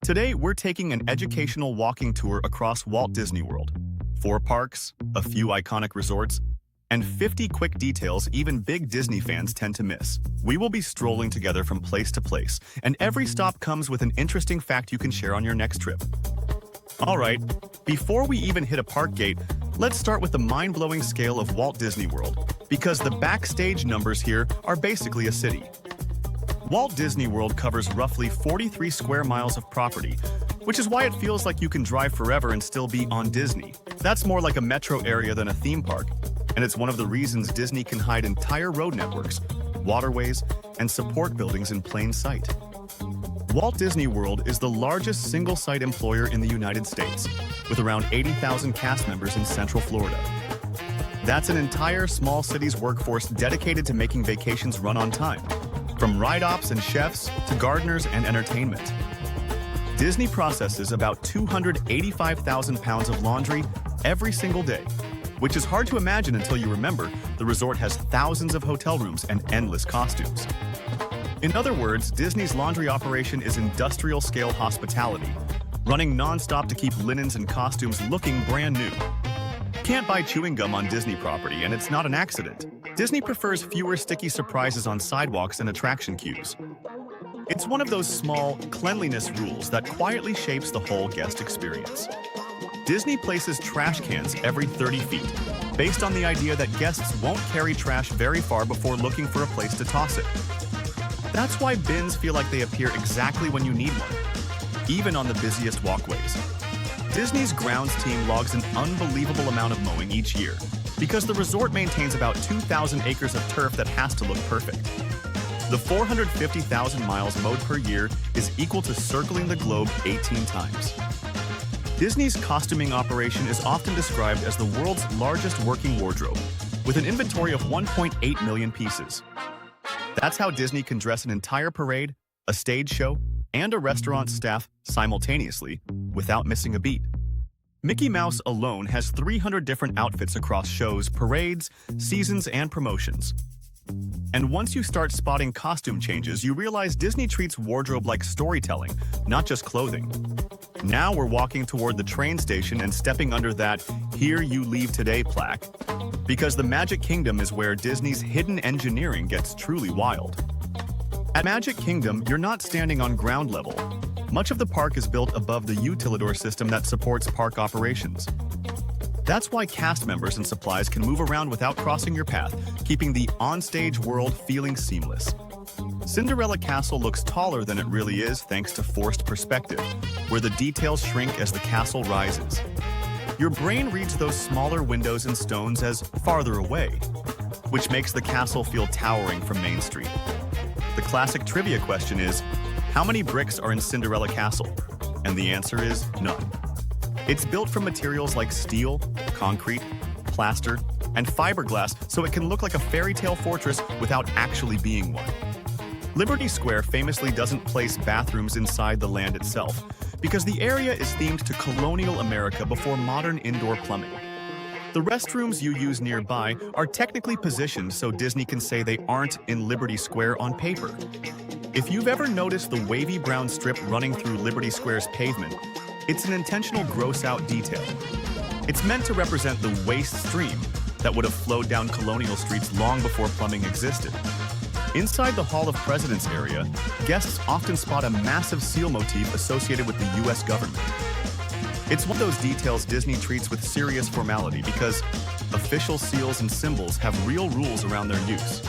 Today, we're taking an educational walking tour across Walt Disney World. 4 parks, a few iconic resorts, and 50 quick details even big Disney fans tend to miss. We will be strolling together from place to place, and every stop comes with an interesting fact you can share on your next trip. Alright, before we even hit a park gate, let's start with the mind-blowing scale of Walt Disney World, because the backstage numbers here are basically a city. Walt Disney World covers roughly 43 square miles of property, which is why it feels like you can drive forever and still be on Disney. That's more like a metro area than a theme park, and it's one of the reasons Disney can hide entire road networks, waterways, and support buildings in plain sight. Walt Disney World is the largest single-site employer in the United States, with around 80,000 cast members in Central Florida. That's an entire small city's workforce dedicated to making vacations run on time, from ride-ops and chefs to gardeners and entertainment. Disney processes about 285,000 pounds of laundry every single day, which is hard to imagine until you remember the resort has thousands of hotel rooms and endless costumes. In other words, Disney's laundry operation is industrial-scale hospitality, running non-stop to keep linens and costumes looking brand new. Can't buy chewing gum on Disney property, and it's not an accident. Disney prefers fewer sticky surprises on sidewalks and attraction queues. It's one of those small cleanliness rules that quietly shapes the whole guest experience. Disney places trash cans every 30 feet, based on the idea that guests won't carry trash very far before looking for a place to toss it. That's why bins feel like they appear exactly when you need one, even on the busiest walkways. Disney's grounds team logs an unbelievable amount of mowing each year, because the resort maintains about 2,000 acres of turf that has to look perfect. The 450,000 miles mowed per year is equal to circling the globe 18 times. Disney's costuming operation is often described as the world's largest working wardrobe, with an inventory of 1.8 million pieces. That's how Disney can dress an entire parade, a stage show, and a restaurant staff simultaneously without missing a beat. Mickey Mouse alone has 300 different outfits across shows, parades, seasons, and promotions. And once you start spotting costume changes, you realize Disney treats wardrobe like storytelling, not just clothing. Now we're walking toward the train station and stepping under that "Here You Leave Today" plaque, because the Magic Kingdom is where Disney's hidden engineering gets truly wild. At Magic Kingdom, you're not standing on ground level. Much of the park is built above the Utilidor system that supports park operations. That's why cast members and supplies can move around without crossing your path, keeping the onstage world feeling seamless. Cinderella Castle looks taller than it really is thanks to forced perspective, where the details shrink as the castle rises. Your brain reads those smaller windows and stones as farther away, which makes the castle feel towering from Main Street. The classic trivia question is, how many bricks are in Cinderella Castle? And the answer is none. It's built from materials like steel, concrete, plaster, and fiberglass, so it can look like a fairy tale fortress without actually being one. Liberty Square famously doesn't place bathrooms inside the land itself, because the area is themed to colonial America before modern indoor plumbing. The restrooms you use nearby are technically positioned so Disney can say they aren't in Liberty Square on paper. If you've ever noticed the wavy brown strip running through Liberty Square's pavement, it's an intentional gross-out detail. It's meant to represent the waste stream that would have flowed down colonial streets long before plumbing existed. Inside the Hall of Presidents area, guests often spot a massive seal motif associated with the US government. It's one of those details Disney treats with serious formality because official seals and symbols have real rules around their use.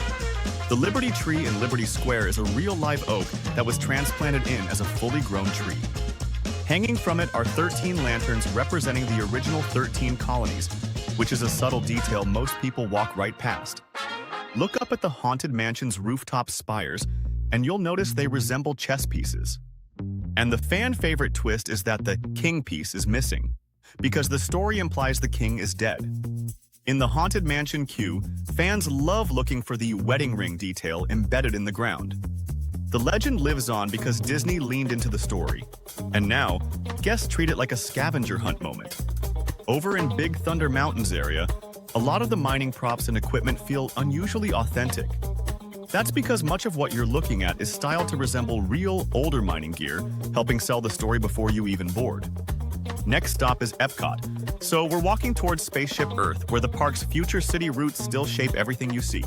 The Liberty Tree in Liberty Square is a real live oak that was transplanted in as a fully grown tree. Hanging from it are 13 lanterns representing the original 13 colonies, which is a subtle detail most people walk right past. Look up at the Haunted Mansion's rooftop spires, and you'll notice they resemble chess pieces. And the fan-favorite twist is that the king piece is missing, because the story implies the king is dead. In the Haunted Mansion queue, fans love looking for the wedding ring detail embedded in the ground. The legend lives on because Disney leaned into the story, and now, guests treat it like a scavenger hunt moment. Over in Big Thunder Mountains area, a lot of the mining props and equipment feel unusually authentic. That's because much of what you're looking at is styled to resemble real, older mining gear, helping sell the story before you even board. Next stop is EPCOT, so we're walking towards Spaceship Earth, where the park's future city routes still shape everything you see.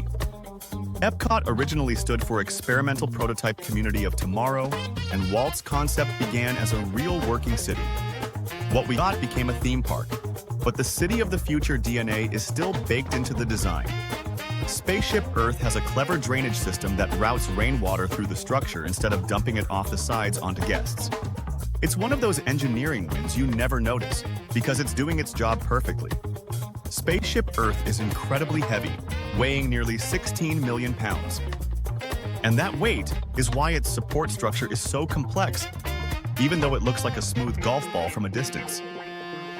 EPCOT originally stood for Experimental Prototype Community of Tomorrow, and Walt's concept began as a real working city. What we got became a theme park, but the City of the Future DNA is still baked into the design. Spaceship Earth has a clever drainage system that routes rainwater through the structure instead of dumping it off the sides onto guests. It's one of those engineering wins you never notice, because it's doing its job perfectly. Spaceship Earth is incredibly heavy, weighing nearly 16 million pounds. And that weight is why its support structure is so complex, even though it looks like a smooth golf ball from a distance.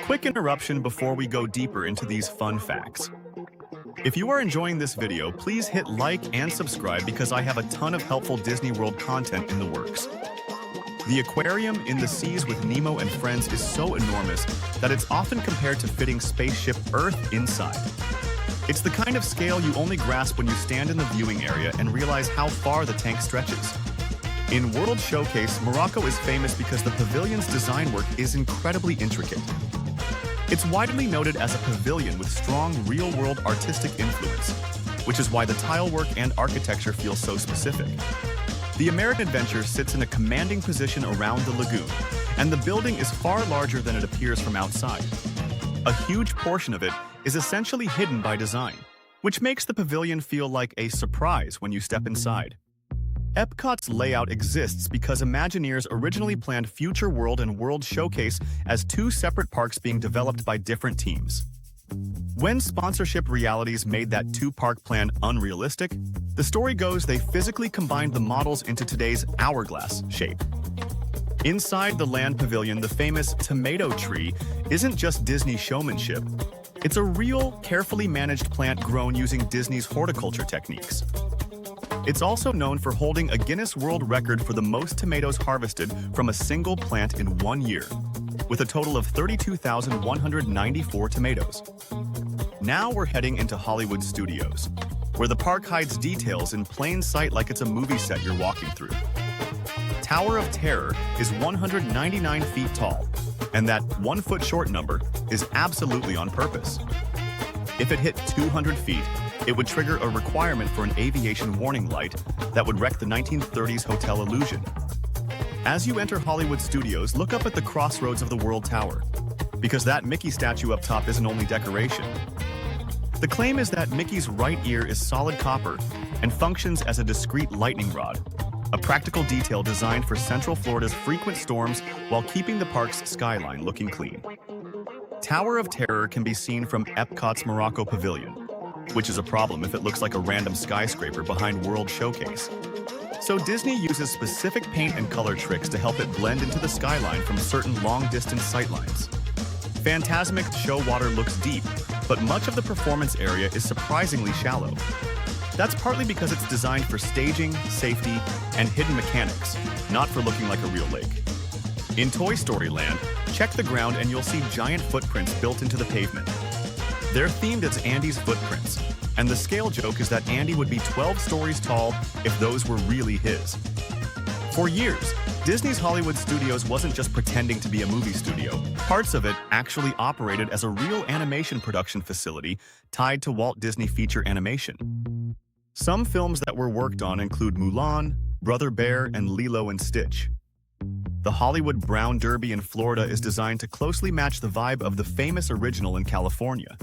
Quick interruption before we go deeper into these fun facts. If you are enjoying this video, please hit like and subscribe because I have a ton of helpful Disney World content in the works. The aquarium in the seas with Nemo and friends is so enormous that it's often compared to fitting Spaceship Earth inside. It's the kind of scale you only grasp when you stand in the viewing area and realize how far the tank stretches. In World Showcase, Morocco is famous because the pavilion's design work is incredibly intricate. It's widely noted as a pavilion with strong real-world artistic influence, which is why the tile work and architecture feel so specific. The American Adventure sits in a commanding position around the lagoon, and the building is far larger than it appears from outside. A huge portion of it is essentially hidden by design, which makes the pavilion feel like a surprise when you step inside. EPCOT's layout exists because Imagineers originally planned Future World and World Showcase as two separate parks being developed by different teams. When sponsorship realities made that two-park plan unrealistic, the story goes they physically combined the models into today's hourglass shape. Inside the land pavilion, the famous tomato tree isn't just Disney showmanship. It's a real, carefully managed plant grown using Disney's horticulture techniques. It's also known for holding a Guinness World Record for the most tomatoes harvested from a single plant in 1 year, with a total of 32,194 tomatoes. Now we're heading into Hollywood Studios, where the park hides details in plain sight like it's a movie set you're walking through. Tower of Terror is 199 feet tall, and that 1 foot short number is absolutely on purpose. If it hit 200 feet, it would trigger a requirement for an aviation warning light that would wreck the 1930s hotel illusion. As you enter Hollywood Studios, look up at the Crossroads of the World Tower, because that Mickey statue up top isn't only decoration. The claim is that Mickey's right ear is solid copper and functions as a discrete lightning rod, a practical detail designed for Central Florida's frequent storms while keeping the park's skyline looking clean. Tower of Terror can be seen from EPCOT's Morocco Pavilion, which is a problem if it looks like a random skyscraper behind World Showcase. So Disney uses specific paint and color tricks to help it blend into the skyline from certain long-distance sightlines. Fantasmic show water looks deep, but much of the performance area is surprisingly shallow. That's partly because it's designed for staging, safety, and hidden mechanics, not for looking like a real lake. In Toy Story Land, check the ground and you'll see giant footprints built into the pavement. They're themed as Andy's footprints, and the scale joke is that Andy would be 12 stories tall if those were really his. For years, Disney's Hollywood Studios wasn't just pretending to be a movie studio. Parts of it actually operated as a real animation production facility tied to Walt Disney Feature Animation. Some films that were worked on include Mulan, Brother Bear, and Lilo and Stitch. The Hollywood Brown Derby in Florida is designed to closely match the vibe of the famous original in California.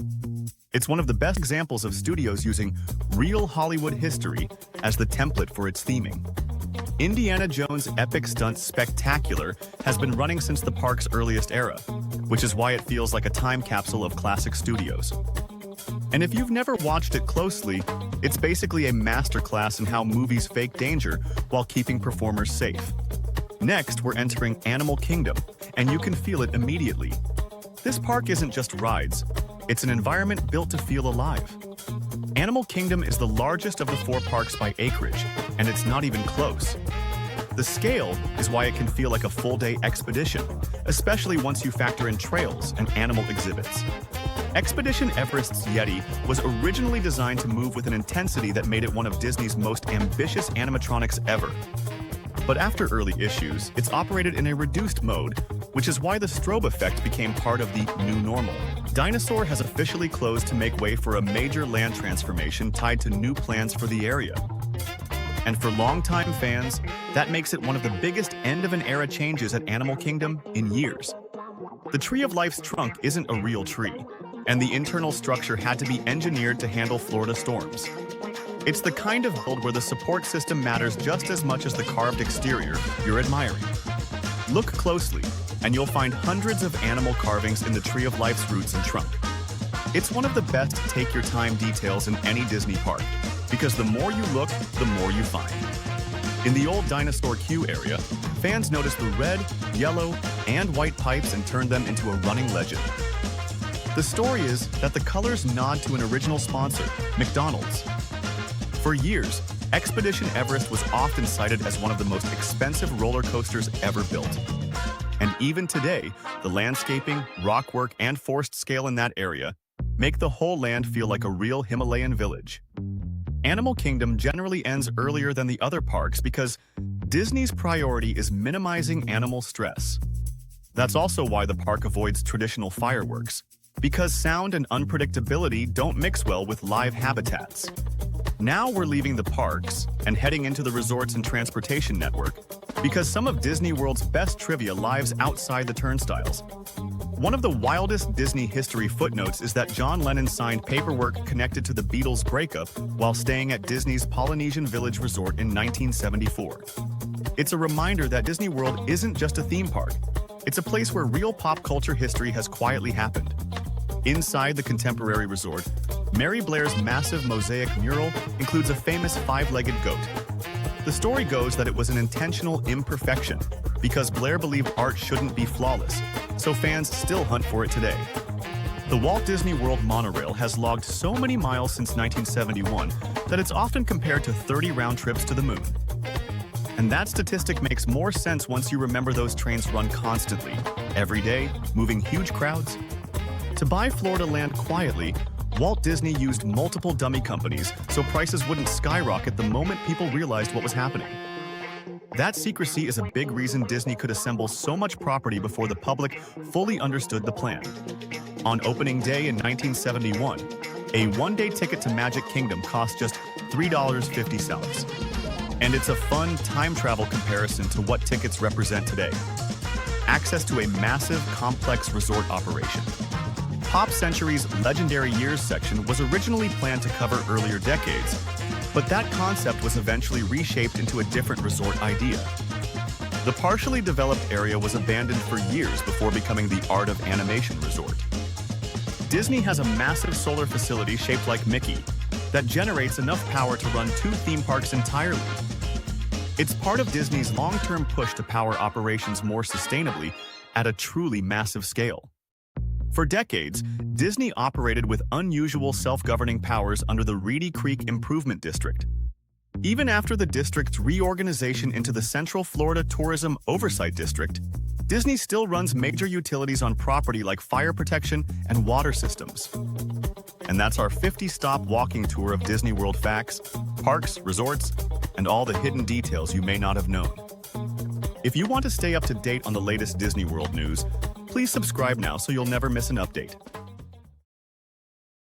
It's one of the best examples of studios using real Hollywood history as the template for its theming. Indiana Jones' epic stunt Spectacular has been running since the park's earliest era, which is why it feels like a time capsule of classic studios. And if you've never watched it closely, it's basically a masterclass in how movies fake danger while keeping performers safe. Next, we're entering Animal Kingdom, and you can feel it immediately. This park isn't just rides, it's an environment built to feel alive. Animal Kingdom is the largest of the 4 parks by acreage, and it's not even close. The scale is why it can feel like a full-day expedition, especially once you factor in trails and animal exhibits. Expedition Everest's Yeti was originally designed to move with an intensity that made it one of Disney's most ambitious animatronics ever. But after early issues, it's operated in a reduced mode, which is why the strobe effect became part of the new normal. Dinosaur has officially closed to make way for a major land transformation tied to new plans for the area. And for longtime fans, that makes it one of the biggest end-of-an-era changes at Animal Kingdom in years. The Tree of Life's trunk isn't a real tree, and the internal structure had to be engineered to handle Florida storms. It's the kind of build where the support system matters just as much as the carved exterior you're admiring. Look closely, and you'll find hundreds of animal carvings in the Tree of Life's roots and trunk. It's one of the best take-your-time details in any Disney park, because the more you look, the more you find. In the old Dinosaur queue area, fans noticed the red, yellow, and white pipes and turned them into a running legend. The story is that the colors nod to an original sponsor, McDonald's. For years, Expedition Everest was often cited as one of the most expensive roller coasters ever built. And even today, the landscaping, rock work, and forced scale in that area make the whole land feel like a real Himalayan village. Animal Kingdom generally ends earlier than the other parks because Disney's priority is minimizing animal stress. That's also why the park avoids traditional fireworks, because sound and unpredictability don't mix well with live habitats. Now we're leaving the parks and heading into the resorts and transportation network because some of Disney World's best trivia lives outside the turnstiles. One of the wildest Disney history footnotes is that John Lennon signed paperwork connected to the Beatles' breakup while staying at Disney's Polynesian Village Resort in 1974. It's a reminder that Disney World isn't just a theme park. It's a place where real pop culture history has quietly happened. Inside the contemporary resort, Mary Blair's massive mosaic mural includes a famous five-legged goat. The story goes that it was an intentional imperfection because Blair believed art shouldn't be flawless, so fans still hunt for it today. The Walt Disney World monorail has logged so many miles since 1971 that it's often compared to 30 round trips to the moon. And that statistic makes more sense once you remember those trains run constantly, every day, moving huge crowds. To buy Florida land quietly, Walt Disney used multiple dummy companies so prices wouldn't skyrocket the moment people realized what was happening. That secrecy is a big reason Disney could assemble so much property before the public fully understood the plan. On opening day in 1971, a one-day ticket to Magic Kingdom cost just $3.50. And it's a fun time travel comparison to what tickets represent today. Access to a massive, complex resort operation. Pop Century's Legendary Years section was originally planned to cover earlier decades, but that concept was eventually reshaped into a different resort idea. The partially developed area was abandoned for years before becoming the Art of Animation Resort. Disney has a massive solar facility shaped like Mickey that generates enough power to run 2 theme parks entirely. It's part of Disney's long-term push to power operations more sustainably at a truly massive scale. For decades, Disney operated with unusual self-governing powers under the Reedy Creek Improvement District. Even after the district's reorganization into the Central Florida Tourism Oversight District, Disney still runs major utilities on property like fire protection and water systems. And that's our 50-stop walking tour of Disney World facts, parks, resorts, and all the hidden details you may not have known. If you want to stay up to date on the latest Disney World news, please subscribe now so you'll never miss an update.